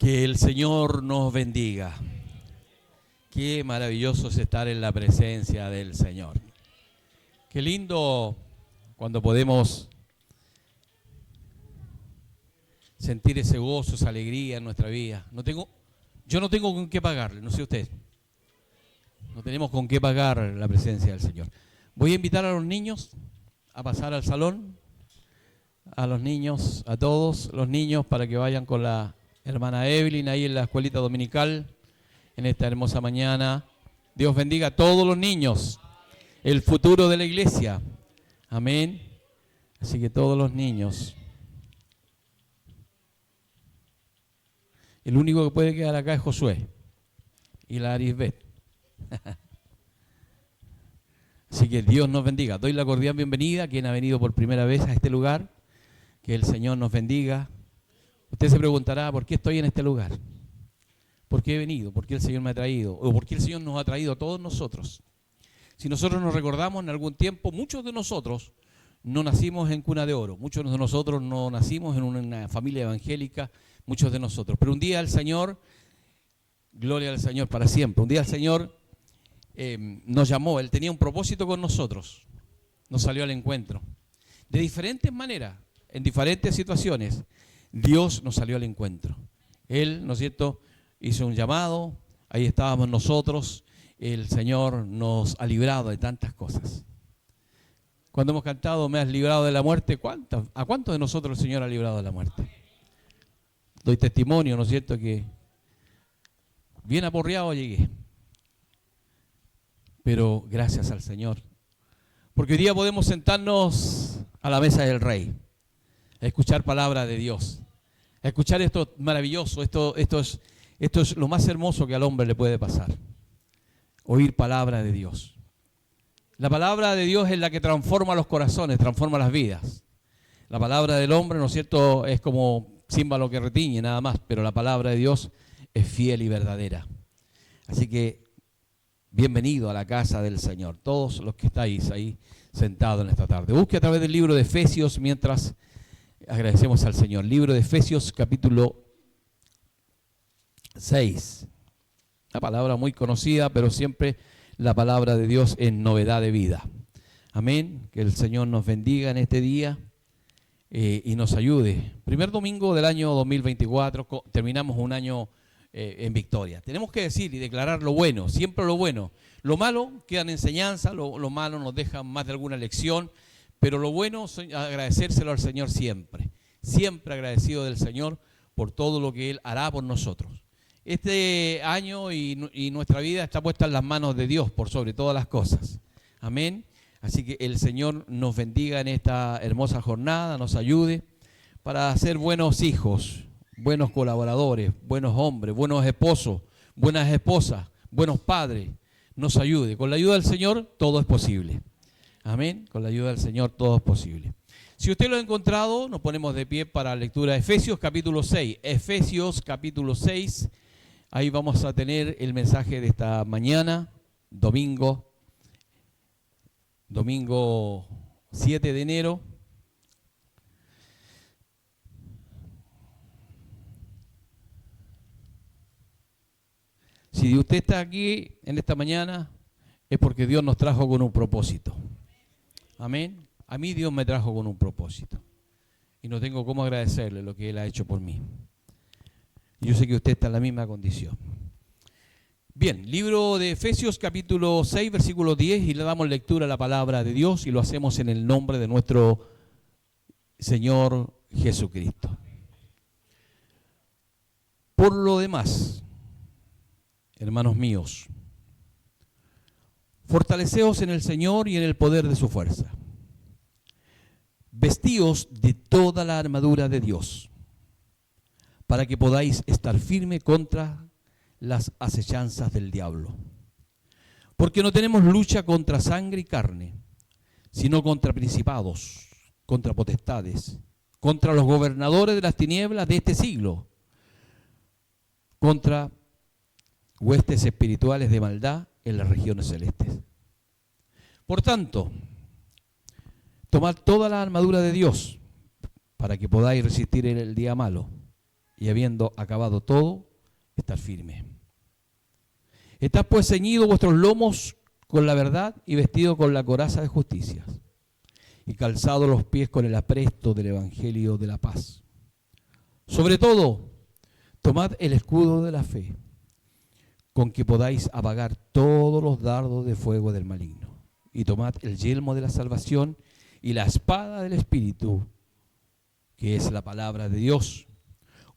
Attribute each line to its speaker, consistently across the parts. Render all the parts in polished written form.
Speaker 1: Que el Señor nos bendiga. Qué maravilloso es estar en la presencia del Señor. Qué lindo cuando podemos sentir ese gozo, esa alegría en nuestra vida. Yo no tengo con qué pagarle, no sé usted. No tenemos con qué pagar la presencia del Señor. Voy a invitar a los niños a pasar al salón, a los niños, a todos los niños, para que vayan con la hermana Evelyn ahí en la escuelita dominical en esta hermosa mañana. Dios bendiga a todos los niños, el futuro de la iglesia. Amén. Así que todos los niños. El único que puede quedar acá es Josué y la Arisbet. Así que Dios nos bendiga. Doy la cordial bienvenida a quien ha venido por primera vez a este lugar. Que el Señor nos bendiga. Usted se preguntará, ¿por qué estoy en este lugar? ¿Por qué he venido? ¿Por qué el Señor me ha traído? ¿O por qué el Señor nos ha traído a todos nosotros? Si nosotros nos recordamos, en algún tiempo, muchos de nosotros no nacimos en cuna de oro. Muchos de nosotros no nacimos en una familia evangélica, muchos de nosotros. Pero un día el Señor, gloria al Señor para siempre, un día el Señor nos llamó. Él tenía un propósito con nosotros. Nos salió al encuentro. De diferentes maneras, en diferentes situaciones, Dios nos salió al encuentro. Él, ¿no es cierto?, hizo un llamado, ahí estábamos nosotros, el Señor nos ha librado de tantas cosas. Cuando hemos cantado, me has librado de la muerte, ¿a cuántos de nosotros el Señor ha librado de la muerte? Doy testimonio, ¿no es cierto?, que bien aporreado llegué. Pero gracias al Señor. Porque hoy día podemos sentarnos a la mesa del Rey, a escuchar palabra de Dios, a escuchar esto maravilloso, esto es lo más hermoso que al hombre le puede pasar, oír palabra de Dios. La palabra de Dios es la que transforma los corazones, transforma las vidas. La palabra del hombre, ¿no es cierto?, es como címbalo que retiñe nada más, pero la palabra de Dios es fiel y verdadera. Así que bienvenido a la casa del Señor, todos los que estáis ahí sentados en esta tarde. Busque a través del libro de Efesios mientras agradecemos al Señor. Libro de Efesios, capítulo 6. Una palabra muy conocida, pero siempre la palabra de Dios en novedad de vida. Amén. Que el Señor nos bendiga en este día y nos ayude. Primer domingo del año 2024, terminamos un año en victoria. Tenemos que decir y declarar lo bueno, siempre lo bueno. Lo malo queda en enseñanza, lo malo nos deja más de alguna lección, pero lo bueno es agradecérselo al Señor siempre. Siempre agradecido del Señor por todo lo que Él hará por nosotros. Este año y nuestra vida está puesta en las manos de Dios por sobre todas las cosas. Amén. Así que el Señor nos bendiga en esta hermosa jornada, nos ayude para ser buenos hijos, buenos colaboradores, buenos hombres, buenos esposos, buenas esposas, buenos padres. Nos ayude. Con la ayuda del Señor todo es posible. Amén. Con la ayuda del Señor todo es posible. Si usted lo ha encontrado, nos ponemos de pie para la lectura de Efesios capítulo 6. Efesios capítulo 6. Ahí vamos a tener el mensaje de esta mañana, domingo 7 de enero. Si usted está aquí en esta mañana, es porque Dios nos trajo con un propósito. Amén. A mí Dios me trajo con un propósito. Y no tengo cómo agradecerle lo que Él ha hecho por mí. Yo sé que usted está en la misma condición. Bien, libro de Efesios capítulo 6, versículo 10, y le damos lectura a la palabra de Dios y lo hacemos en el nombre de nuestro Señor Jesucristo. Por lo demás, hermanos míos, fortaleceos en el Señor y en el poder de su fuerza. Vestíos de toda la armadura de Dios, para que podáis estar firme contra las acechanzas del diablo. Porque no tenemos lucha contra sangre y carne, sino contra principados, contra potestades, contra los gobernadores de las tinieblas de este siglo, contra huestes espirituales de maldad en las regiones celestes. Por tanto, tomad toda la armadura de Dios para que podáis resistir en el día malo y habiendo acabado todo, estar firme. Estad pues ceñidos vuestros lomos con la verdad y vestidos con la coraza de justicia y calzados los pies con el apresto del evangelio de la paz. Sobre todo, tomad el escudo de la fe, con que podáis apagar todos los dardos de fuego del maligno. Y tomad el yelmo de la salvación y la espada del Espíritu, que es la palabra de Dios,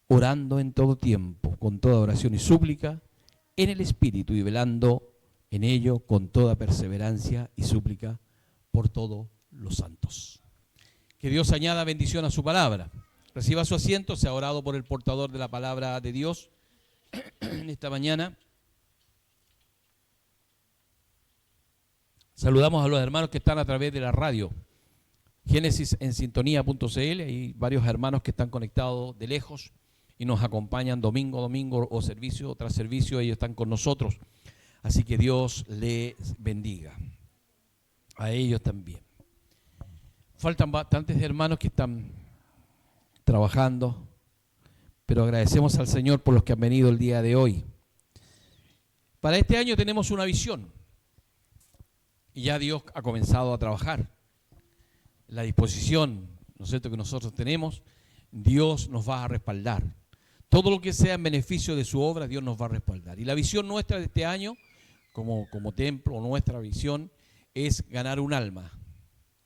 Speaker 1: orando en todo tiempo, con toda oración y súplica, en el Espíritu, y velando en ello con toda perseverancia y súplica por todos los santos. Que Dios añada bendición a su palabra. Reciba su asiento, se ha orado por el portador de la palabra de Dios en esta mañana. Saludamos a los hermanos que están a través de la radio Génesis en sintonía.cl. Hay varios hermanos que están conectados de lejos y nos acompañan domingo a domingo o servicio tras servicio. Ellos están con nosotros. Así que Dios les bendiga. A ellos también. Faltan bastantes hermanos que están trabajando, pero agradecemos al Señor por los que han venido el día de hoy. Para este año tenemos una visión y ya Dios ha comenzado a trabajar. La disposición, ¿no es cierto?, que nosotros tenemos, Dios nos va a respaldar. Todo lo que sea en beneficio de su obra, Dios nos va a respaldar. Y la visión nuestra de este año, como templo, nuestra visión, es ganar un alma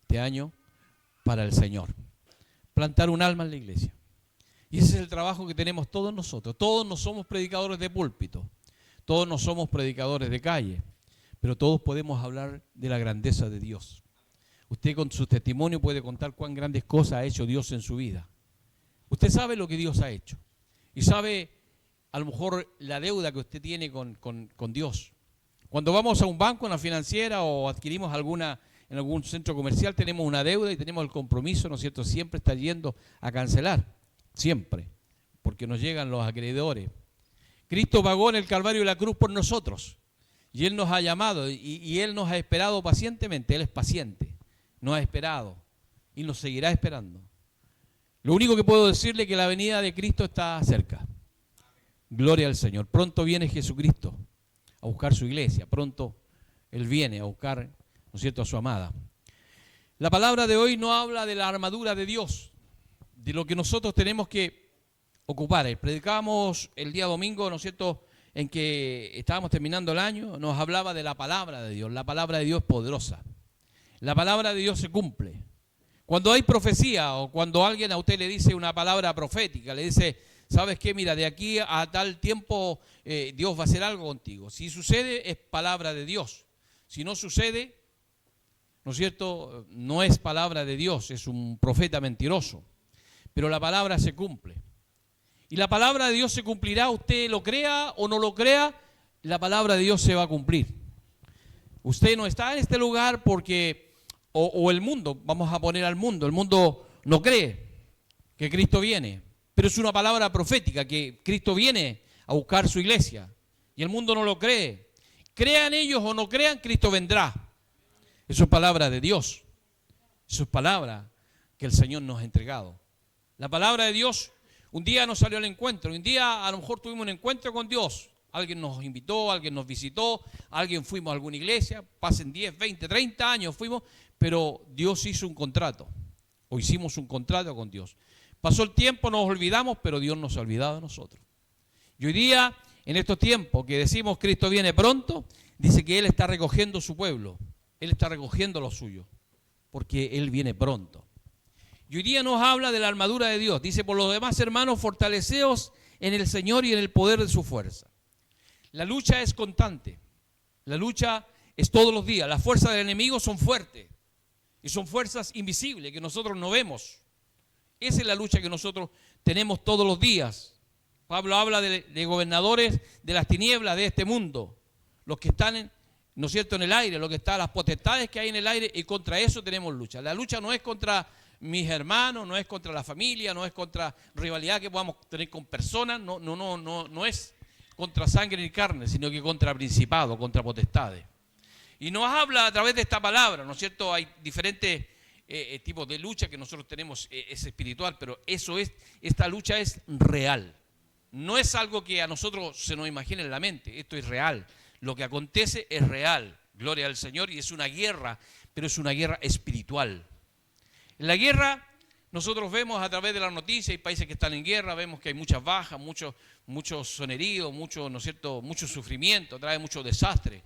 Speaker 1: este año para el Señor. Plantar un alma en la iglesia. Y ese es el trabajo que tenemos todos nosotros. Todos no somos predicadores de púlpito, todos no somos predicadores de calle, pero todos podemos hablar de la grandeza de Dios. Usted con su testimonio puede contar cuán grandes cosas ha hecho Dios en su vida. Usted sabe lo que Dios ha hecho. Y sabe a lo mejor la deuda que usted tiene con Dios. Cuando vamos a un banco, una financiera o adquirimos en algún centro comercial, tenemos una deuda y tenemos el compromiso, ¿no es cierto?, siempre estar yendo a cancelar. Siempre. Porque nos llegan los acreedores. Cristo pagó en el Calvario de la cruz por nosotros. Y Él nos ha llamado y Él nos ha esperado pacientemente. Él es paciente. Nos ha esperado y nos seguirá esperando. Lo único que puedo decirle es que la venida de Cristo está cerca. Gloria al Señor. Pronto viene Jesucristo a buscar su iglesia. Pronto Él viene a buscar, ¿no es cierto?, a su amada. La palabra de hoy no habla de la armadura de Dios, de lo que nosotros tenemos que ocupar. Predicábamos el día domingo, ¿no es cierto?, en que estábamos terminando el año, nos hablaba de la palabra de Dios. La palabra de Dios es poderosa. La palabra de Dios se cumple. Cuando hay profecía o cuando alguien a usted le dice una palabra profética, le dice, ¿sabes qué? Mira, de aquí a tal tiempo Dios va a hacer algo contigo. Si sucede, es palabra de Dios. Si no sucede, ¿no es cierto?, no es palabra de Dios, es un profeta mentiroso. Pero la palabra se cumple. Y la palabra de Dios se cumplirá, usted lo crea o no lo crea, la palabra de Dios se va a cumplir. Usted no está en este lugar porque, o el mundo, vamos a poner al mundo, el mundo no cree que Cristo viene, pero es una palabra profética que Cristo viene a buscar su iglesia y el mundo no lo cree. Crean ellos o no crean, Cristo vendrá. Eso es palabra de Dios, eso es palabra que el Señor nos ha entregado. La palabra de Dios un día nos salió al encuentro, un día a lo mejor tuvimos un encuentro con Dios. Alguien nos invitó, alguien nos visitó, alguien fuimos a alguna iglesia, pasen 10, 20, 30 años fuimos, pero Dios hizo un contrato, o hicimos un contrato con Dios. Pasó el tiempo, nos olvidamos, pero Dios nos ha olvidado de nosotros. Y hoy día, en estos tiempos que decimos Cristo viene pronto, dice que Él está recogiendo su pueblo, Él está recogiendo lo suyo, porque Él viene pronto. Y hoy día nos habla de la armadura de Dios. Dice, por los demás hermanos, fortaleceos en el Señor y en el poder de su fuerza. La lucha es constante, la lucha es todos los días. Las fuerzas del enemigo son fuertes y son fuerzas invisibles que nosotros no vemos. Esa es la lucha que nosotros tenemos todos los días. Pablo habla de gobernadores de las tinieblas de este mundo, los que están, ¿no es cierto?, en el aire, los que están, las potestades que hay en el aire, y contra eso tenemos lucha. La lucha no es contra mis hermanos, no es contra la familia, no es contra rivalidad que podamos tener con personas, no es contra sangre ni carne, sino que contra principados, contra potestades. Y nos habla a través de esta palabra, ¿no es cierto? Hay diferentes tipos de lucha que nosotros tenemos, es espiritual, pero esta lucha es real. No es algo que a nosotros se nos imagine en la mente, esto es real. Lo que acontece es real, gloria al Señor, y es una guerra, pero es una guerra espiritual. En la guerra nosotros vemos a través de las noticias, hay países que están en guerra, vemos que hay muchas bajas, muchos son heridos, ¿no es cierto?, mucho sufrimiento, trae mucho desastre.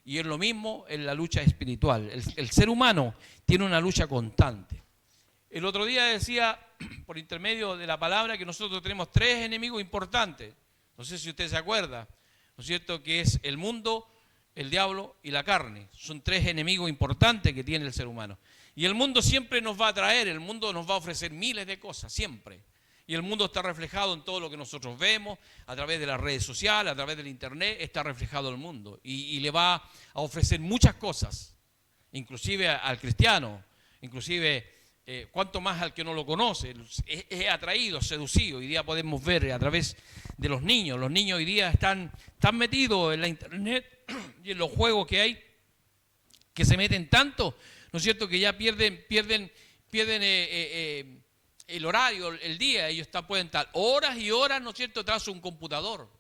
Speaker 1: Y es lo mismo en la lucha espiritual. El ser humano tiene una lucha constante. El otro día decía, por intermedio de la palabra, que nosotros tenemos 3 enemigos importantes. No sé si usted se acuerda, ¿no es cierto?, que es el mundo, el diablo y la carne. Son 3 enemigos importantes que tiene el ser humano. Y el mundo siempre nos va a traer, el mundo nos va a ofrecer miles de cosas, siempre. Y el mundo está reflejado en todo lo que nosotros vemos, a través de las redes sociales, a través del internet, está reflejado el mundo. Y le va a ofrecer muchas cosas, inclusive al cristiano, inclusive cuanto más al que no lo conoce, es atraído, seducido. Hoy día podemos ver a través de los niños hoy día están metidos en la internet y en los juegos que hay, que se meten tanto, ¿no es cierto?, que ya pierden el horario, el día. Ellos pueden estar horas y horas, ¿no es cierto?, tras un computador.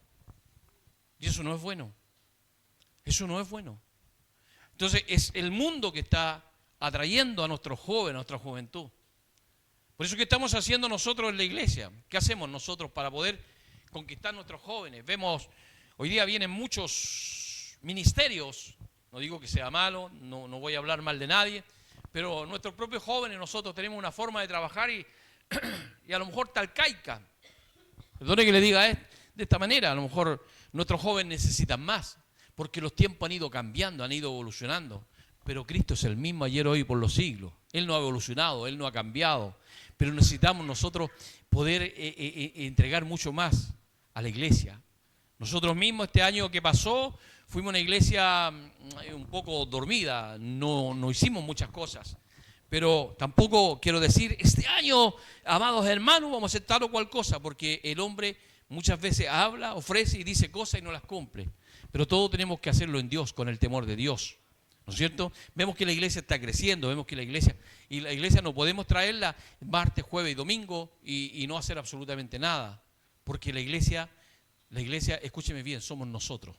Speaker 1: Y eso no es bueno. Eso no es bueno. Entonces es el mundo que está atrayendo a nuestros jóvenes, a nuestra juventud. Por eso que estamos haciendo nosotros en la iglesia. ¿Qué hacemos nosotros para poder conquistar a nuestros jóvenes? Vemos, hoy día vienen muchos ministerios. No digo que sea malo, no voy a hablar mal de nadie, pero nuestros propios jóvenes, nosotros tenemos una forma de trabajar y a lo mejor talcaica. Perdone que le diga de esta manera, a lo mejor nuestros jóvenes necesitan más, porque los tiempos han ido cambiando, han ido evolucionando. Pero Cristo es el mismo ayer, hoy y por los siglos. Él no ha evolucionado, Él no ha cambiado. Pero necesitamos nosotros poder entregar mucho más a la iglesia. Nosotros mismos este año que pasó fuimos a una iglesia un poco dormida, no hicimos muchas cosas. Pero tampoco quiero decir, este año, amados hermanos, vamos a hacer tal o cual cosa, porque el hombre muchas veces habla, ofrece y dice cosas y no las cumple. Pero todo tenemos que hacerlo en Dios, con el temor de Dios. ¿No es cierto? Vemos que la iglesia está creciendo, vemos que la iglesia no podemos traerla martes, jueves y domingo y no hacer absolutamente nada. Porque la iglesia, escúcheme bien, somos nosotros.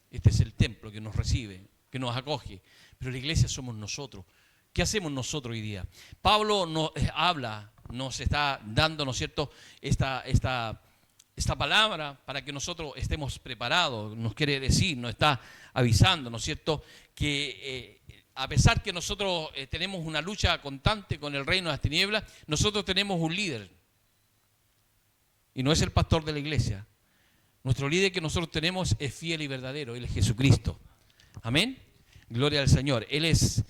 Speaker 1: Este es el templo que nos recibe, que nos acoge. Pero la iglesia somos nosotros. ¿Qué hacemos nosotros hoy día? Pablo nos habla, nos está dando, ¿no es cierto?, esta palabra para que nosotros estemos preparados. Nos quiere decir, nos está avisando, ¿no es cierto?, que a pesar que nosotros tenemos una lucha constante con el reino de las tinieblas, nosotros tenemos un líder. Y no es el pastor de la iglesia. Nuestro líder que nosotros tenemos es fiel y verdadero. Él es Jesucristo. Amén. Gloria al Señor. Él es.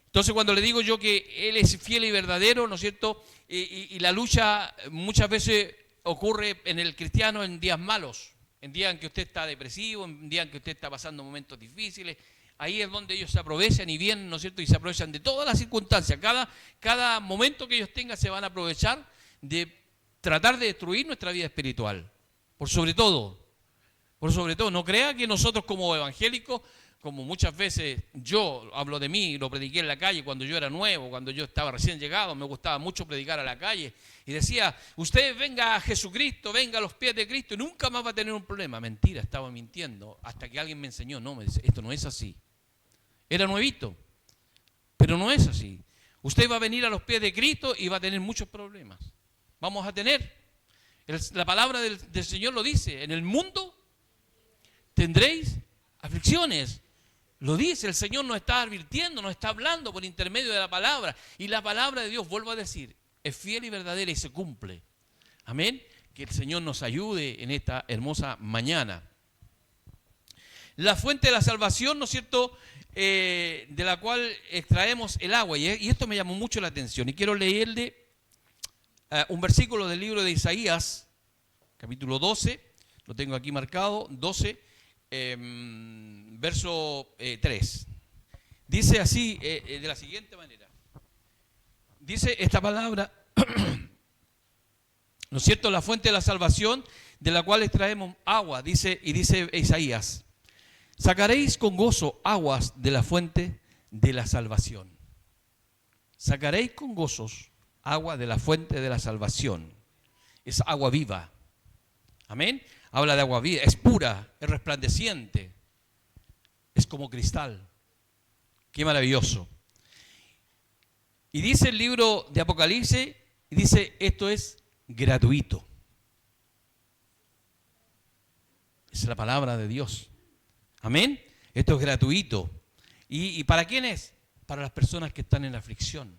Speaker 1: Entonces cuando le digo yo que Él es fiel y verdadero, ¿no es cierto?, y la lucha muchas veces ocurre en el cristiano en días malos, en días en que usted está depresivo, en días en que usted está pasando momentos difíciles. Ahí es donde ellos se aprovechan y vienen, ¿no es cierto?, y se aprovechan de todas las circunstancias. Cada momento que ellos tengan se van a aprovechar de tratar de destruir nuestra vida espiritual. Por sobre todo, no crea que nosotros como evangélicos, como muchas veces yo hablo de mí, lo prediqué en la calle cuando yo era nuevo, cuando yo estaba recién llegado, me gustaba mucho predicar a la calle y decía, usted venga a Jesucristo, venga a los pies de Cristo y nunca más va a tener un problema. Mentira, estaba mintiendo, hasta que alguien me enseñó, no, me dice, esto no es así. Era nuevito, pero no es así. Usted va a venir a los pies de Cristo y va a tener muchos problemas. Vamos a tener, la palabra del Señor lo dice, en el mundo tendréis aflicciones. Lo dice, el Señor nos está advirtiendo, nos está hablando por intermedio de la palabra. Y la palabra de Dios, vuelvo a decir, es fiel y verdadera y se cumple. Amén. Que el Señor nos ayude en esta hermosa mañana. La fuente de la salvación, ¿no es cierto?, de la cual extraemos el agua. Y esto me llamó mucho la atención. Y quiero leerle un versículo del libro de Isaías, capítulo 12. Lo tengo aquí marcado, 12. Verso 3. Dice así, de la siguiente manera. Dice esta palabra, ¿no es cierto?, la fuente de la salvación, de la cual extraemos agua, dice Isaías, sacaréis con gozo aguas de la fuente de la salvación. Sacaréis con gozos agua de la fuente de la salvación. Es agua viva. Amén. Habla de agua viva, es pura, es resplandeciente, es como cristal. Qué maravilloso. Y dice el libro de Apocalipsis, y dice, esto es gratuito. Es la palabra de Dios. Amén. Esto es gratuito. ¿Y para quién es? Para las personas que están en aflicción.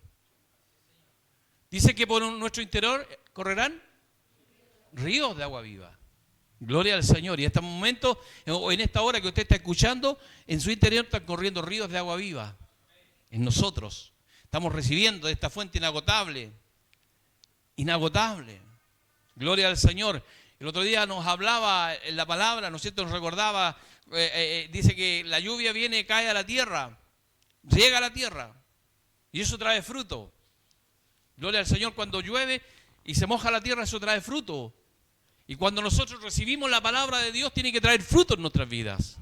Speaker 1: Dice que por nuestro interior correrán ríos de agua viva. Gloria al Señor. Y en este momento, o en esta hora que usted está escuchando, en su interior están corriendo ríos de agua viva. En nosotros. Estamos recibiendo de esta fuente inagotable. Inagotable. Gloria al Señor. El otro día nos hablaba en la palabra, ¿no es cierto? Nos recordaba, dice que la lluvia viene, cae a la tierra, llega a la tierra. Y eso trae fruto. Gloria al Señor, cuando llueve y se moja la tierra, eso trae fruto. Y cuando nosotros recibimos la palabra de Dios, tiene que traer fruto en nuestras vidas.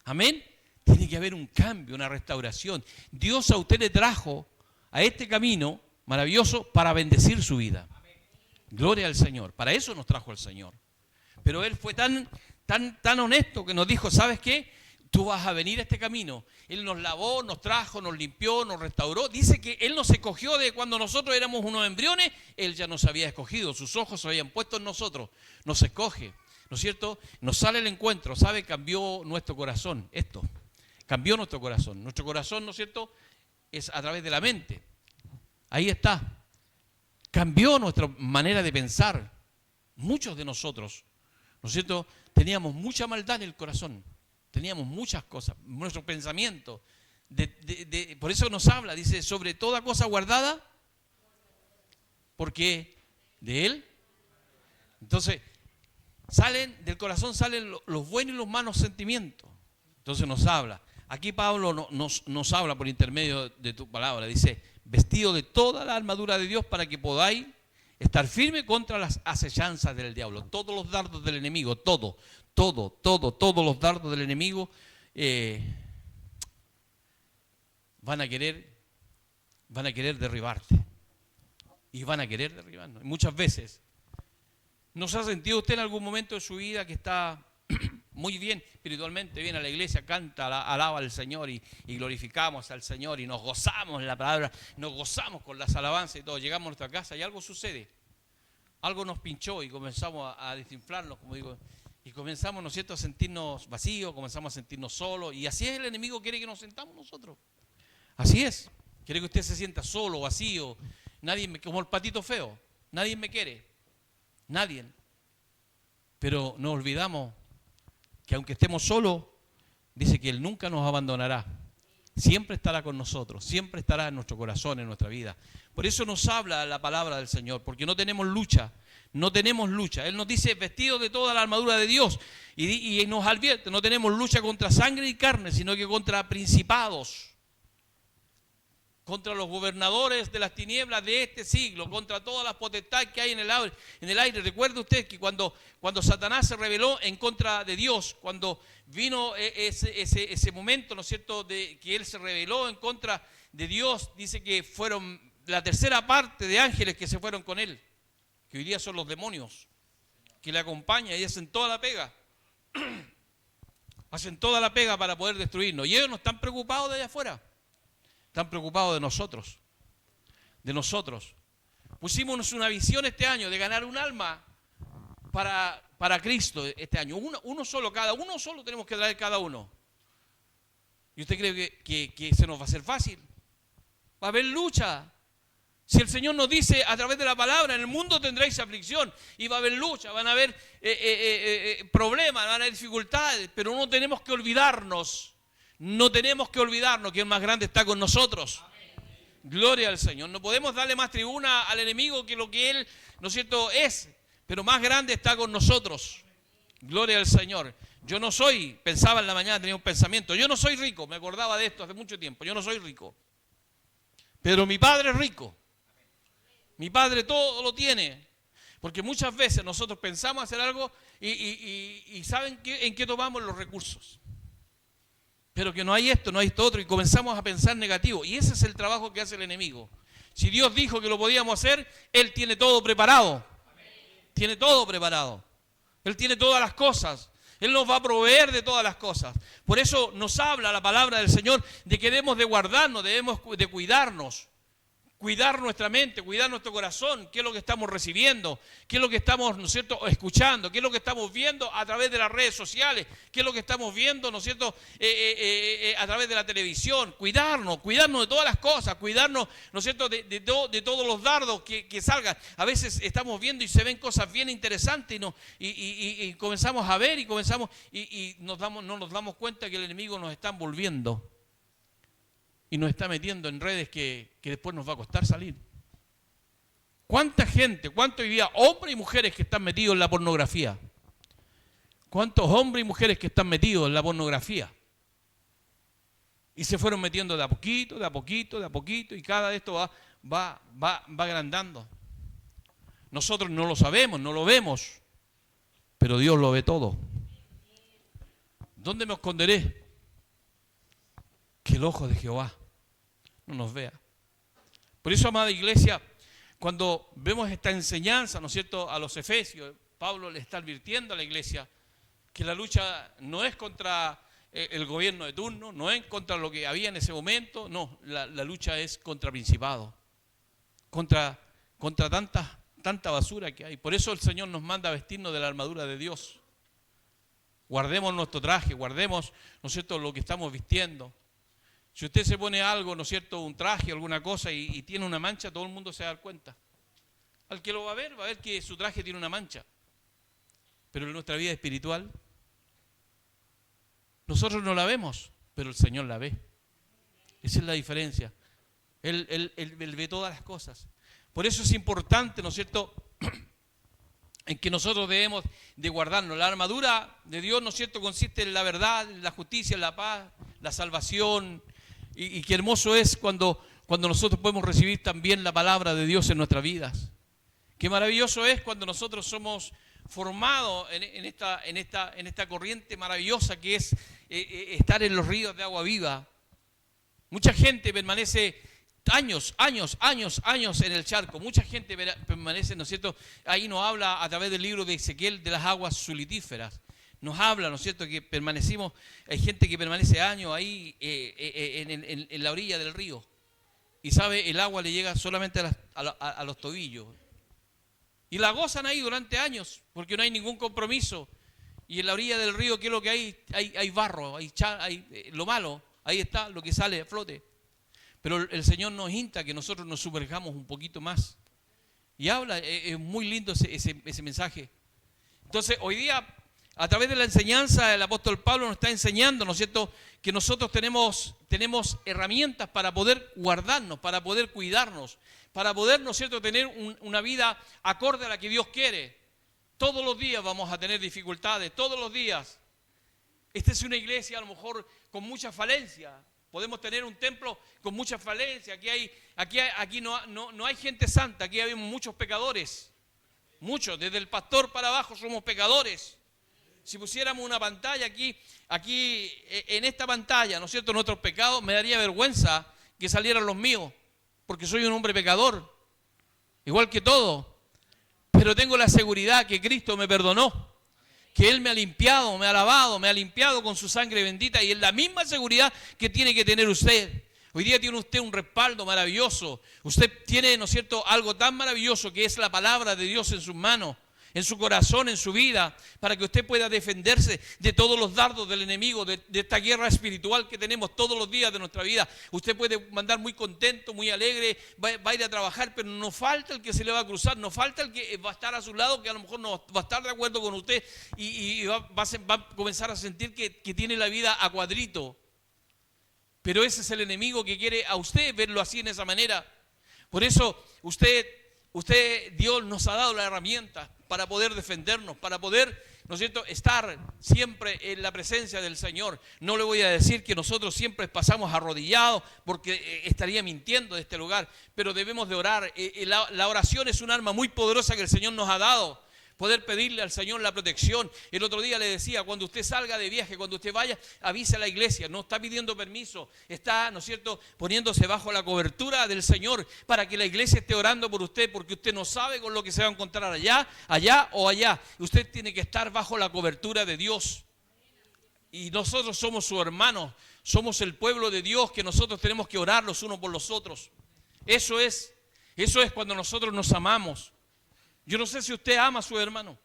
Speaker 1: Amén. Tiene que haber un cambio, una restauración. Dios a usted le trajo a este camino maravilloso para bendecir su vida. Gloria al Señor. Para eso nos trajo el Señor. Pero Él fue tan honesto que nos dijo, ¿sabes qué? Tú vas a venir a este camino. Él nos lavó, nos trajo, nos limpió, nos restauró. Dice que Él nos escogió de cuando nosotros éramos unos embriones. Él ya nos había escogido. Sus ojos se habían puesto en nosotros. Nos escoge, ¿no es cierto? Nos sale el encuentro, ¿sabe? Cambió nuestro corazón. Esto, cambió nuestro corazón. Nuestro corazón, ¿no es cierto? Es a través de la mente. Ahí está. Cambió nuestra manera de pensar. Muchos de nosotros, ¿no es cierto? Teníamos mucha maldad en el corazón. Teníamos muchas cosas. Nuestro pensamiento. Por eso nos habla, dice, sobre toda cosa guardada. Porque de Él. Entonces, del corazón salen los buenos y los malos sentimientos. Entonces nos habla. Aquí Pablo nos habla por intermedio de tu palabra. Dice, vestido de toda la armadura de Dios para que podáis estar firme contra las acechanzas del diablo. Todos los dardos del enemigo, todos los dardos del enemigo van a querer derribarte. Y van a querer derribarnos. Muchas veces, ¿no se ha sentido usted en algún momento de su vida que está muy bien espiritualmente, viene a la iglesia, canta, alaba al Señor y glorificamos al Señor y nos gozamos en la palabra, nos gozamos con las alabanzas y todo, llegamos a nuestra casa y algo sucede, algo nos pinchó y comenzamos a desinflarnos, como digo, y comenzamos, ¿no es cierto?, a sentirnos vacíos, comenzamos a sentirnos solos, y así es el enemigo, quiere que nos sentamos nosotros, así es, quiere que usted se sienta solo, vacío, como el patito feo, nadie me quiere, nadie, pero nos olvidamos que aunque estemos solos, dice que Él nunca nos abandonará. Siempre estará con nosotros, siempre estará en nuestro corazón, en nuestra vida. Por eso nos habla la palabra del Señor, porque no tenemos lucha, no tenemos lucha. Él nos dice, vestidos de toda la armadura de Dios, y nos advierte, no tenemos lucha contra sangre y carne, sino que contra principados, contra los gobernadores de las tinieblas de este siglo, contra todas las potestades que hay en el aire. Recuerde usted que cuando Satanás se rebeló en contra de Dios, cuando vino ese momento, ¿no es cierto?, de que él se rebeló en contra de Dios, dice que fueron la tercera parte de ángeles que se fueron con él, que hoy día son los demonios, que le acompañan y hacen toda la pega. Hacen toda la pega para poder destruirnos. Y ellos no están preocupados de allá afuera. Están preocupados de nosotros. De nosotros. Pusimos una visión este año de ganar un alma para Cristo este año. Uno solo tenemos que traer cada uno. ¿Y usted cree que se nos va a hacer fácil? Va a haber lucha. Si el Señor nos dice a través de la palabra, en el mundo tendréis aflicción, y va a haber lucha, van a haber problemas, van a haber dificultades, pero no tenemos que olvidarnos que el más grande está con nosotros. Amén. Gloria al Señor. No podemos darle más tribuna al enemigo que lo que Él, ¿no es cierto?, es, pero más grande está con nosotros. Gloria al Señor. Yo no soy, pensaba en la mañana, tenía un pensamiento, yo no soy rico, me acordaba de esto hace mucho tiempo, yo no soy rico, pero mi Padre es rico. Mi Padre todo lo tiene, porque muchas veces nosotros pensamos hacer algo y ¿saben en qué tomamos los recursos? Pero que no hay esto otro, y comenzamos a pensar negativo, y ese es el trabajo que hace el enemigo. Si Dios dijo que lo podíamos hacer, Él tiene todo preparado. Amén. Tiene todo preparado. Él tiene todas las cosas. Él nos va a proveer de todas las cosas. Por eso nos habla la palabra del Señor de que debemos de guardarnos, debemos de cuidarnos. Cuidar nuestra mente, cuidar nuestro corazón, qué es lo que estamos recibiendo, qué es lo que estamos, ¿no es cierto?, escuchando, qué es lo que estamos viendo a través de las redes sociales, qué es lo que estamos viendo, ¿no es cierto?, a través de la televisión. Cuidarnos de todas las cosas, cuidarnos, ¿no es cierto?, de todos los dardos que salgan. A veces estamos viendo y se ven cosas bien interesantes y comenzamos a ver y no nos damos cuenta que el enemigo nos está envolviendo. Y nos está metiendo en redes que después nos va a costar salir. ¿Cuánta gente, cuánto hoy día, hombres y mujeres que están metidos en la pornografía? ¿Cuántos hombres y mujeres que están metidos en la pornografía? Y se fueron metiendo de a poquito, de a poquito, de a poquito, y cada vez esto va agrandando. Nosotros no lo sabemos, no lo vemos, pero Dios lo ve todo. ¿Dónde me esconderé? Que el ojo de Jehová no nos vea. Por eso, amada iglesia, cuando vemos esta enseñanza, ¿no es cierto?, a los efesios, Pablo le está advirtiendo a la iglesia que la lucha no es contra el gobierno de turno, no es contra lo que había en ese momento, no, la lucha es contra principados, contra tanta basura que hay. Por eso el Señor nos manda a vestirnos de la armadura de Dios. Guardemos nuestro traje, guardemos, ¿no es cierto?, lo que estamos vistiendo. Si usted se pone algo, ¿no es cierto?, un traje, alguna cosa y tiene una mancha, todo el mundo se va a dar cuenta. Al que lo va a ver que su traje tiene una mancha. Pero en nuestra vida espiritual, nosotros no la vemos, pero el Señor la ve. Esa es la diferencia. Él ve todas las cosas. Por eso es importante, ¿no es cierto?, en que nosotros debemos de guardarnos. La armadura de Dios, ¿no es cierto?, consiste en la verdad, en la justicia, en la paz, la salvación. Y qué hermoso es cuando nosotros podemos recibir también la palabra de Dios en nuestras vidas. Qué maravilloso es cuando nosotros somos formados en esta corriente maravillosa que es estar en los ríos de agua viva. Mucha gente permanece años en el charco. Mucha gente permanece, ¿no es cierto? Ahí nos habla a través del libro de Ezequiel de las aguas solutíferas. Nos habla, ¿no es cierto?, que permanecimos, hay gente que permanece años ahí en la orilla del río. Y sabe, el agua le llega solamente a los tobillos. Y la gozan ahí durante años, porque no hay ningún compromiso. Y en la orilla del río, ¿qué es lo que hay? Hay barro, hay lo malo, ahí está lo que sale a flote. Pero el Señor nos insta que nosotros nos sumerjamos un poquito más. Y habla, es muy lindo ese mensaje. Entonces, hoy día, a través de la enseñanza, el apóstol Pablo nos está enseñando, ¿no es cierto?, que nosotros tenemos herramientas para poder guardarnos, para poder cuidarnos, para poder, ¿no es cierto?, tener una vida acorde a la que Dios quiere. Todos los días vamos a tener dificultades, todos los días. Esta es una iglesia a lo mejor con mucha falencia. Podemos tener un templo con mucha falencia. Aquí no hay gente santa, aquí hay muchos pecadores. Muchos, desde el pastor para abajo somos pecadores. Si pusiéramos una pantalla aquí en esta pantalla, ¿no es cierto?, nuestros pecados, me daría vergüenza que salieran los míos, porque soy un hombre pecador, igual que todo. Pero tengo la seguridad que Cristo me perdonó, que Él me ha limpiado, me ha lavado, me ha limpiado con su sangre bendita, y es la misma seguridad que tiene que tener usted. Hoy día tiene usted un respaldo maravilloso. Usted tiene, ¿no es cierto?, algo tan maravilloso que es la palabra de Dios en sus manos, en su corazón, en su vida, para que usted pueda defenderse de todos los dardos del enemigo, de esta guerra espiritual que tenemos todos los días de nuestra vida. Usted puede andar muy contento, muy alegre, va a ir a trabajar, pero no falta el que se le va a cruzar, no falta el que va a estar a su lado, que a lo mejor no va a estar de acuerdo con usted y va a comenzar a sentir que tiene la vida a cuadrito. Pero ese es el enemigo que quiere a usted verlo así, en esa manera. Por eso Dios nos ha dado la herramienta para poder defendernos, para poder, ¿no es cierto?, estar siempre en la presencia del Señor. No le voy a decir que nosotros siempre pasamos arrodillados, porque estaría mintiendo de este lugar, pero debemos de orar. La oración es un arma muy poderosa que el Señor nos ha dado Poder pedirle al Señor la protección. El otro día le decía, cuando usted salga de viaje, cuando usted vaya, avise a la iglesia. No está pidiendo permiso, está, ¿no es cierto?, poniéndose bajo la cobertura del Señor para que la iglesia esté orando por usted, porque usted no sabe con lo que se va a encontrar allá, allá o allá. Usted tiene que estar bajo la cobertura de Dios. Y nosotros somos sus hermanos, somos el pueblo de Dios, que nosotros tenemos que orar los unos por los otros. Eso es cuando nosotros nos amamos. Yo no sé si usted ama a su hermano.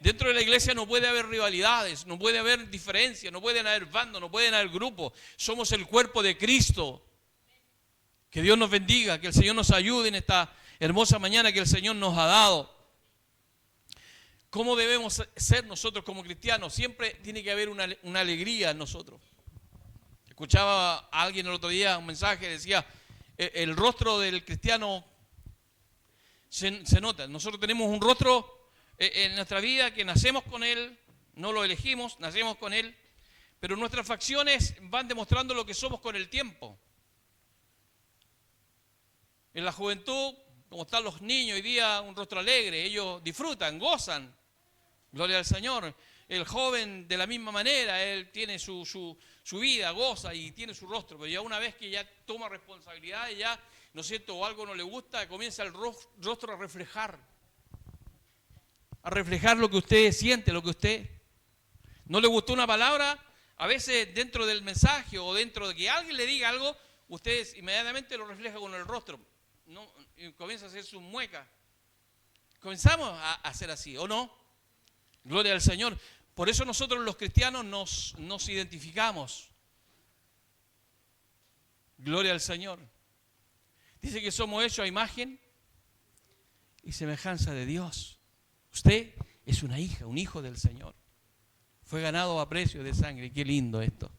Speaker 1: Dentro de la iglesia no puede haber rivalidades, no puede haber diferencias, no pueden haber bandos, no pueden haber grupos. Somos el cuerpo de Cristo. Que Dios nos bendiga, que el Señor nos ayude en esta hermosa mañana que el Señor nos ha dado. ¿Cómo debemos ser nosotros como cristianos? Siempre tiene que haber una alegría en nosotros. Escuchaba a alguien el otro día un mensaje, decía, el rostro del cristiano se nota. Nosotros tenemos un rostro en nuestra vida que nacemos con él, no lo elegimos, nacemos con él, pero nuestras facciones van demostrando lo que somos con el tiempo. En la juventud, como están los niños hoy día, un rostro alegre, ellos disfrutan, gozan, gloria al Señor. El joven de la misma manera, él tiene su vida, goza y tiene su rostro, pero ya una vez que ya toma responsabilidad, ya, ¿no es cierto?, o algo no le gusta, comienza el rostro a reflejar lo que usted siente, lo que usted no le gustó una palabra. A veces dentro del mensaje o dentro de que alguien le diga algo, usted inmediatamente lo refleja con el rostro, ¿no? Y comienza a hacer su mueca. Comenzamos a hacer así, ¿o no? Gloria al Señor. Por eso nosotros los cristianos nos identificamos. Gloria al Señor. Dice que somos hechos a imagen y semejanza de Dios. Usted es una hija, un hijo del Señor. Fue ganado a precio de sangre. Qué lindo esto.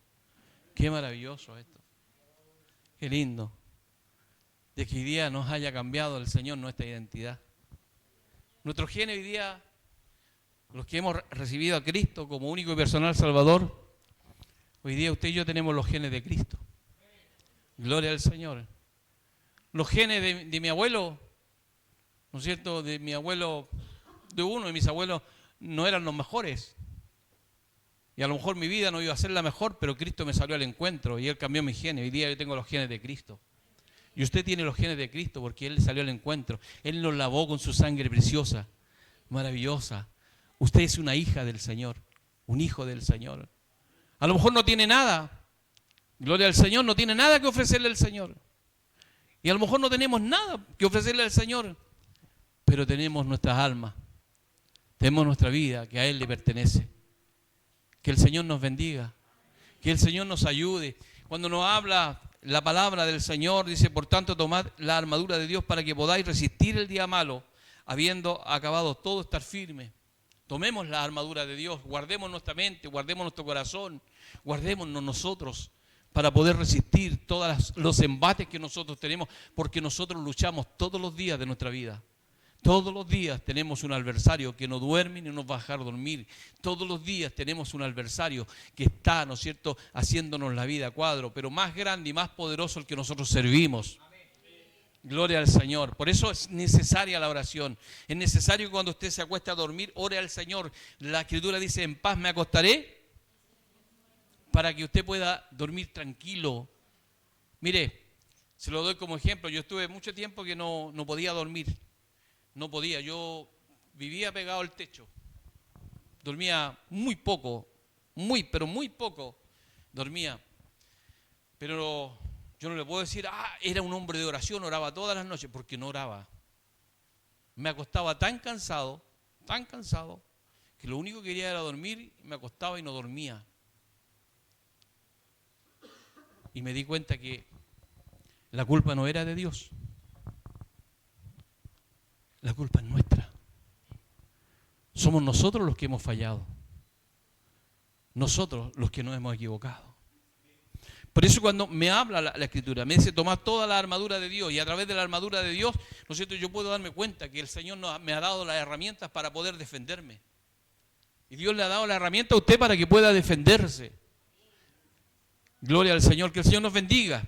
Speaker 1: Qué maravilloso esto. Qué lindo. De que hoy día nos haya cambiado el Señor nuestra identidad. Nuestro gen hoy día, los que hemos recibido a Cristo como único y personal Salvador, hoy día usted y yo tenemos los genes de Cristo. Gloria al Señor. Los genes de mi abuelo, ¿no es cierto?, de mi abuelo, de uno de mis abuelos, no eran los mejores. Y a lo mejor mi vida no iba a ser la mejor, pero Cristo me salió al encuentro y Él cambió mis genes. Hoy día yo tengo los genes de Cristo. Y usted tiene los genes de Cristo porque Él salió al encuentro. Él nos lavó con su sangre preciosa, maravillosa. Usted es una hija del Señor, un hijo del Señor. A lo mejor no tiene nada. Gloria al Señor, no tiene nada que ofrecerle al Señor. Y a lo mejor no tenemos nada que ofrecerle al Señor, pero tenemos nuestras almas, tenemos nuestra vida que a Él le pertenece. Que el Señor nos bendiga, que el Señor nos ayude. Cuando nos habla la palabra del Señor, dice, por tanto, tomad la armadura de Dios para que podáis resistir el día malo, habiendo acabado todo, estar firme. Tomemos la armadura de Dios, guardemos nuestra mente, guardemos nuestro corazón, guardémonos nosotros para poder resistir todos los embates que nosotros tenemos, porque nosotros luchamos todos los días de nuestra vida. Todos los días tenemos un adversario que no duerme ni nos va a dejar dormir. Todos los días tenemos un adversario que está, ¿no es cierto?, haciéndonos la vida a cuadro, pero más grande y más poderoso el que nosotros servimos. Gloria al Señor. Por eso es necesaria la oración. Es necesario que cuando usted se acueste a dormir, ore al Señor. La Escritura dice, en paz me acostaré, para que usted pueda dormir tranquilo. Mire, se lo doy como ejemplo. Yo estuve mucho tiempo que no podía dormir. No podía. Yo vivía pegado al techo. Dormía muy poco. Pero muy poco dormía. Pero yo no le puedo decir, era un hombre de oración, oraba todas las noches, porque no oraba. Me acostaba tan cansado, que lo único que quería era dormir, me acostaba y no dormía. Y me di cuenta que la culpa no era de Dios. La culpa es nuestra. Somos nosotros los que hemos fallado. Nosotros los que nos hemos equivocado. Por eso cuando me habla la Escritura, me dice tomar toda la armadura de Dios, y a través de la armadura de Dios, ¿no es cierto?, yo puedo darme cuenta que el Señor me ha dado las herramientas para poder defenderme. Y Dios le ha dado la herramienta a usted para que pueda defenderse. Gloria al Señor, que el Señor nos bendiga,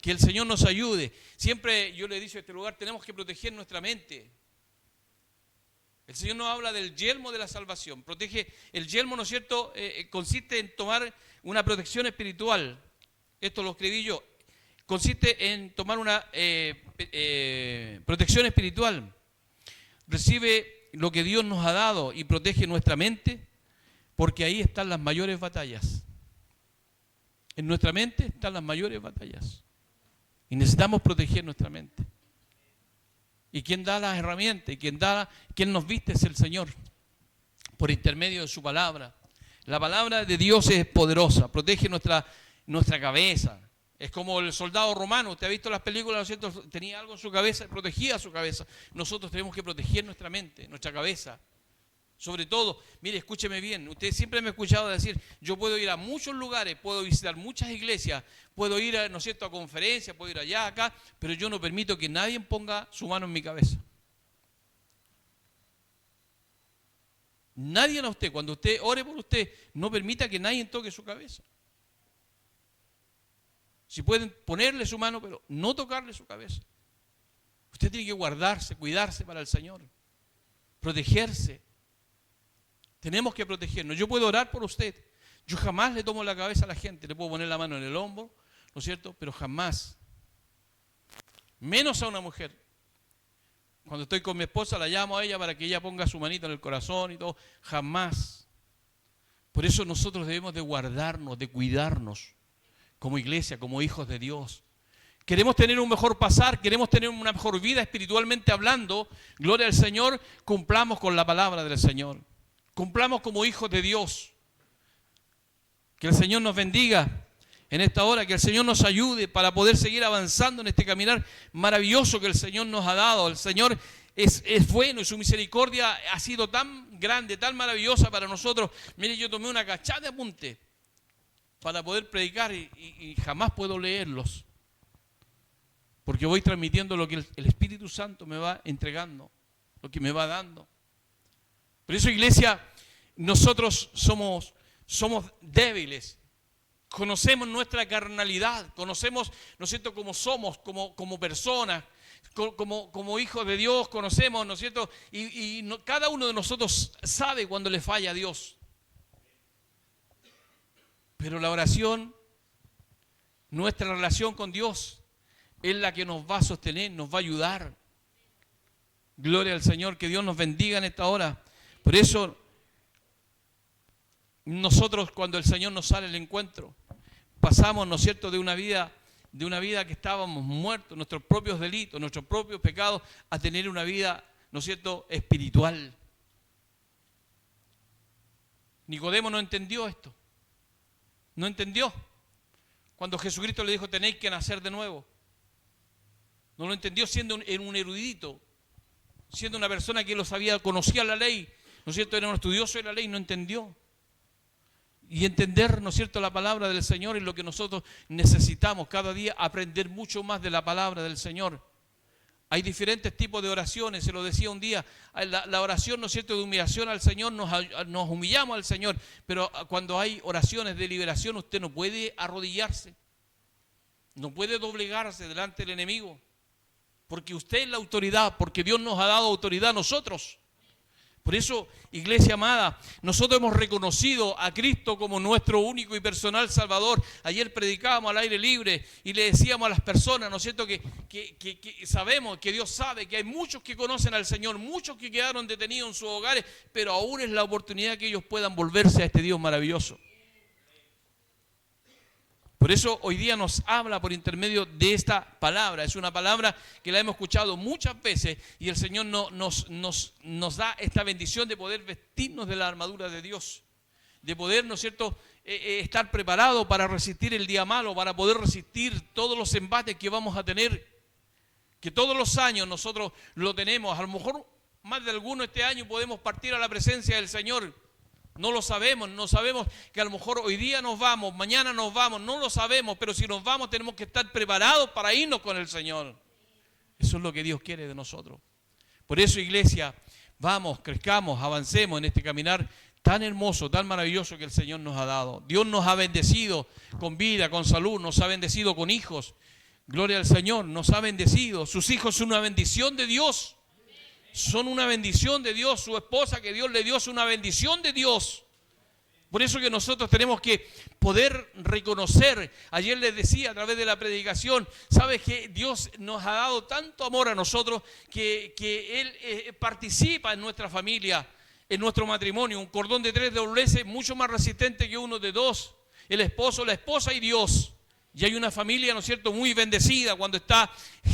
Speaker 1: que el Señor nos ayude. Siempre yo le he dicho a este lugar, tenemos que proteger nuestra mente. El Señor nos habla del yelmo de la salvación. Protege, el yelmo, ¿no es cierto?, consiste en tomar una protección espiritual. Esto lo escribí yo. Consiste en tomar una protección espiritual. Recibe lo que Dios nos ha dado y protege nuestra mente, porque ahí están las mayores batallas. En nuestra mente están las mayores batallas. Y necesitamos proteger nuestra mente. Y quien da las herramientas, y quien nos viste es el Señor, por intermedio de su palabra. La palabra de Dios es poderosa, protege nuestra cabeza. Es como el soldado romano, usted ha visto las películas, ¿no es cierto? Tenía algo en su cabeza y protegía su cabeza. Nosotros tenemos que proteger nuestra mente, nuestra cabeza. Sobre todo, mire, escúcheme bien, usted siempre me ha escuchado decir, yo puedo ir a muchos lugares, puedo visitar muchas iglesias, puedo ir, ¿no es cierto?, a conferencias, puedo ir allá, acá, pero yo no permito que nadie ponga su mano en mi cabeza. Nadie a usted, cuando usted ore por usted, no permita que nadie toque su cabeza. Si pueden ponerle su mano, pero no tocarle su cabeza. Usted tiene que guardarse, cuidarse para el Señor, protegerse. Tenemos que protegernos. Yo puedo orar por usted. Yo jamás le tomo la cabeza a la gente. Le puedo poner la mano en el hombro, ¿no es cierto? Pero jamás. Menos a una mujer. Cuando estoy con mi esposa, la llamo a ella para que ella ponga su manito en el corazón y todo. Jamás. Por eso nosotros debemos de guardarnos, de cuidarnos como iglesia, como hijos de Dios. Queremos tener un mejor pasar, queremos tener una mejor vida espiritualmente hablando. Gloria al Señor, cumplamos con la palabra del Señor. Cumplamos como hijos de Dios. Que el Señor nos bendiga en esta hora, que el Señor nos ayude para poder seguir avanzando en este caminar maravilloso que el Señor nos ha dado. El Señor es bueno y su misericordia ha sido tan grande, tan maravillosa para nosotros. Mire, yo tomé una cachada de apunte para poder predicar y jamás puedo leerlos, porque voy transmitiendo lo que el Espíritu Santo me va entregando, lo que me va dando. Por eso, iglesia, nosotros somos débiles. Conocemos nuestra carnalidad, conocemos, ¿no es cierto?, cómo somos como personas, como hijos de Dios, conocemos, ¿no es cierto? Cada uno de nosotros sabe cuando le falla a Dios. Pero la oración, nuestra relación con Dios, es la que nos va a sostener, nos va a ayudar. Gloria al Señor, que Dios nos bendiga en esta hora. Por eso, nosotros cuando el Señor nos sale al encuentro, pasamos, ¿no es cierto?, de una vida que estábamos muertos, nuestros propios delitos, nuestros propios pecados, a tener una vida, ¿no es cierto?, espiritual. Nicodemo no entendió esto. No entendió. Cuando Jesucristo le dijo, tenéis que nacer de nuevo. No lo entendió siendo un erudito, siendo una persona que lo sabía, conocía la ley, ¿no es cierto?, era un estudioso de la ley, no entendió. Y entender, ¿no es cierto?, la palabra del Señor es lo que nosotros necesitamos cada día, aprender mucho más de la palabra del Señor. Hay diferentes tipos de oraciones, se lo decía un día, la oración, ¿no es cierto?, de humillación al Señor, nos humillamos al Señor, pero cuando hay oraciones de liberación, usted no puede arrodillarse, no puede doblegarse delante del enemigo, porque usted es la autoridad, porque Dios nos ha dado autoridad a nosotros. Por eso, iglesia amada, nosotros hemos reconocido a Cristo como nuestro único y personal Salvador. Ayer predicábamos al aire libre y le decíamos a las personas, ¿no es cierto?, que sabemos, que Dios sabe que hay muchos que conocen al Señor, muchos que quedaron detenidos en sus hogares, pero aún es la oportunidad que ellos puedan volverse a este Dios maravilloso. Por eso hoy día nos habla por intermedio de esta palabra. Es una palabra que la hemos escuchado muchas veces y el Señor nos da esta bendición de poder vestirnos de la armadura de Dios. De poder, ¿no es cierto?, estar preparado para resistir el día malo, para poder resistir todos los embates que vamos a tener. Que todos los años nosotros lo tenemos. A lo mejor más de alguno este año podemos partir a la presencia del Señor. No lo sabemos, no sabemos que a lo mejor hoy día nos vamos, mañana nos vamos, no lo sabemos, pero si nos vamos tenemos que estar preparados para irnos con el Señor. Eso es lo que Dios quiere de nosotros. Por eso, iglesia, vamos, crezcamos, avancemos en este caminar tan hermoso, tan maravilloso que el Señor nos ha dado. Dios nos ha bendecido con vida, con salud, nos ha bendecido con hijos. Gloria al Señor, nos ha bendecido. Sus hijos son una bendición de Dios. Son una bendición de Dios. Su esposa que Dios le dio es una bendición de Dios. Por eso que nosotros tenemos que poder reconocer. Ayer les decía a través de la predicación, ¿sabes que Dios nos ha dado tanto amor a nosotros que Él participa en nuestra familia, en nuestro matrimonio? Un cordón de 3 dobleces es mucho más resistente que uno de 2. El esposo, la esposa y Dios. Y hay una familia, ¿no es cierto?, muy bendecida cuando está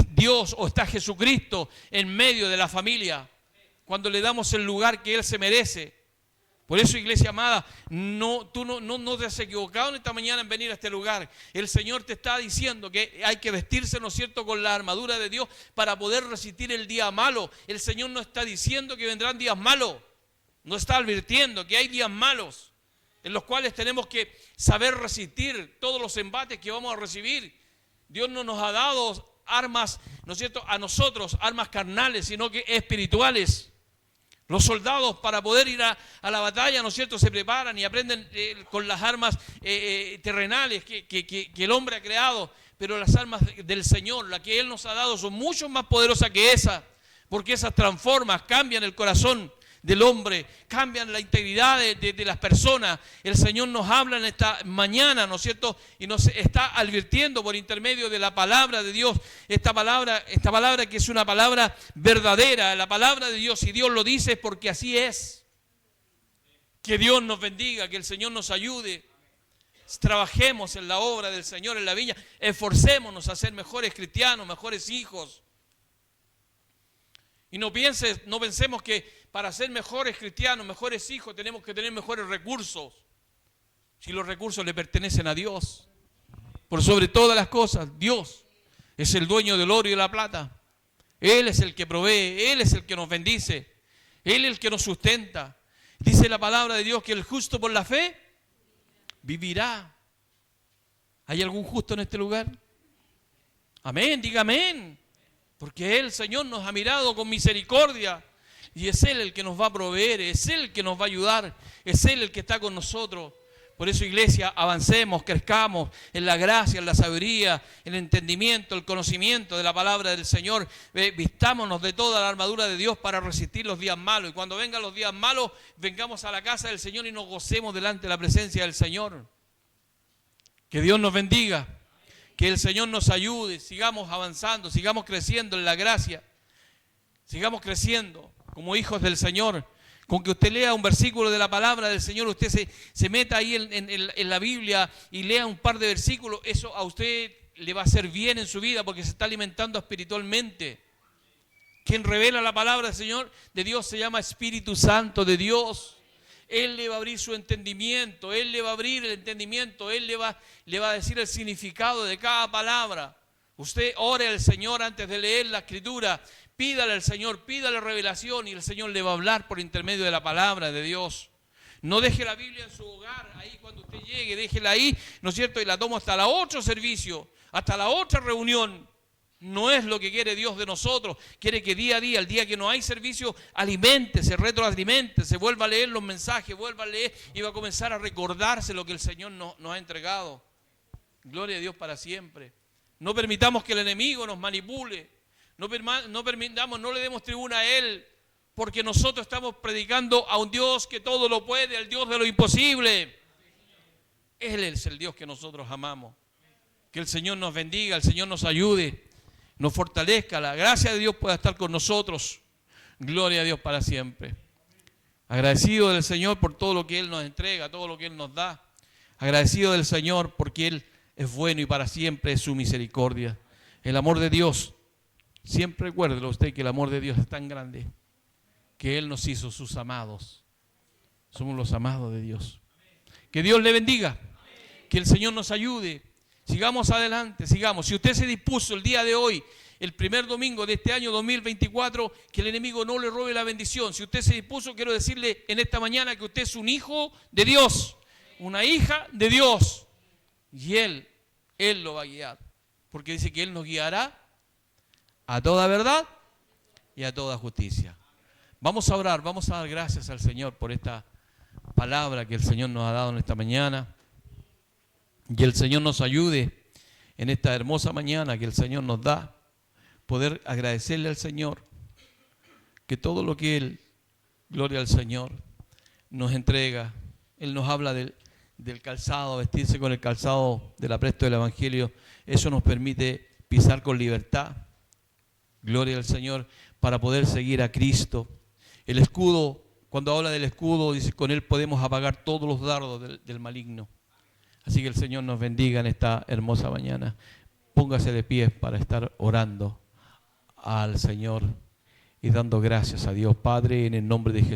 Speaker 1: Dios o está Jesucristo en medio de la familia. Cuando le damos el lugar que Él se merece. Por eso, iglesia amada, tú no te has equivocado en esta mañana en venir a este lugar. El Señor te está diciendo que hay que vestirse, ¿no es cierto?, con la armadura de Dios para poder resistir el día malo. El Señor no está diciendo que vendrán días malos. No está advirtiendo que hay días malos en los cuales tenemos que saber resistir todos los embates que vamos a recibir. Dios no nos ha dado armas, ¿no es cierto?, a nosotros, armas carnales, sino que espirituales. Los soldados para poder ir a la batalla, ¿no es cierto?, se preparan y aprenden con las armas terrenales que el hombre ha creado, pero las armas del Señor, las que Él nos ha dado, son mucho más poderosas que esas, porque esas transforman, cambian el corazón del hombre, cambian la integridad de las personas. El Señor nos habla en esta mañana, ¿no es cierto?, y nos está advirtiendo por intermedio de la palabra de Dios, esta palabra que es una palabra verdadera, la palabra de Dios, y Dios lo dice porque así es. Que Dios nos bendiga, que el Señor nos ayude. Trabajemos en la obra del Señor en la viña, esforcémonos a ser mejores cristianos, mejores hijos. Y no pensemos que para ser mejores cristianos, mejores hijos, tenemos que tener mejores recursos. Si los recursos le pertenecen a Dios. Por sobre todas las cosas, Dios es el dueño del oro y de la plata. Él es el que provee, Él es el que nos bendice, Él es el que nos sustenta. Dice la palabra de Dios que el justo por la fe vivirá. ¿Hay algún justo en este lugar? Amén, diga amén. Porque el Señor nos ha mirado con misericordia y es Él el que nos va a proveer, es Él el que nos va a ayudar, es Él el que está con nosotros. Por eso, iglesia, avancemos, crezcamos en la gracia, en la sabiduría, en el entendimiento, el conocimiento de la palabra del Señor. Vistámonos de toda la armadura de Dios para resistir los días malos. Y cuando vengan los días malos, vengamos a la casa del Señor y nos gocemos delante de la presencia del Señor. Que Dios nos bendiga. Que el Señor nos ayude, sigamos avanzando, sigamos creciendo en la gracia, sigamos creciendo como hijos del Señor. Con que usted lea un versículo de la palabra del Señor, usted se meta ahí en la Biblia y lea un par de versículos, eso a usted le va a hacer bien en su vida porque se está alimentando espiritualmente. Quien revela la palabra del Señor, de Dios, se llama Espíritu Santo de Dios. Él le va a abrir su entendimiento, Él le va a abrir el entendimiento, Él le va a decir el significado de cada palabra. Usted ore al Señor antes de leer la Escritura, pídale al Señor, pídale revelación y el Señor le va a hablar por intermedio de la palabra de Dios. No deje la Biblia en su hogar, ahí cuando usted llegue, déjela ahí, ¿no es cierto? Y la toma hasta la otro servicio, hasta la otra reunión. No es lo que quiere Dios de nosotros. Quiere que día a día, el día que no hay servicio, aliméntese, retroaliméntese, vuelva a leer los mensajes, vuelva a leer y va a comenzar a recordarse lo que el Señor nos ha entregado. Gloria a Dios para siempre. No permitamos que el enemigo nos manipule. No le demos tribuna a Él, porque nosotros estamos predicando a un Dios que todo lo puede, al Dios de lo imposible. Él es el Dios que nosotros amamos. Que el Señor nos bendiga, el Señor nos ayude, nos fortalezca, la gracia de Dios pueda estar con nosotros. Gloria a Dios para siempre. Agradecido del Señor por todo lo que Él nos entrega, todo lo que Él nos da. Agradecido del Señor porque Él es bueno y para siempre es su misericordia. El amor de Dios, siempre recuérdelo usted que el amor de Dios es tan grande que Él nos hizo sus amados. Somos los amados de Dios. Que Dios le bendiga, que el Señor nos ayude. Sigamos adelante, sigamos. Si usted se dispuso el día de hoy, el primer domingo de este año 2024, que el enemigo no le robe la bendición. Si usted se dispuso, quiero decirle en esta mañana que usted es un hijo de Dios, una hija de Dios. Y Él lo va a guiar. Porque dice que Él nos guiará a toda verdad y a toda justicia. Vamos a orar, vamos a dar gracias al Señor por esta palabra que el Señor nos ha dado en esta mañana. Y el Señor nos ayude en esta hermosa mañana que el Señor nos da, poder agradecerle al Señor que todo lo que Él, gloria al Señor, nos entrega, Él nos habla del calzado, vestirse con el calzado del apresto del Evangelio, eso nos permite pisar con libertad, gloria al Señor, para poder seguir a Cristo. El escudo, cuando habla del escudo, dice, con Él podemos apagar todos los dardos del maligno. Así que el Señor nos bendiga en esta hermosa mañana. Póngase de pie para estar orando al Señor y dando gracias a Dios. Padre, en el nombre de Jesús.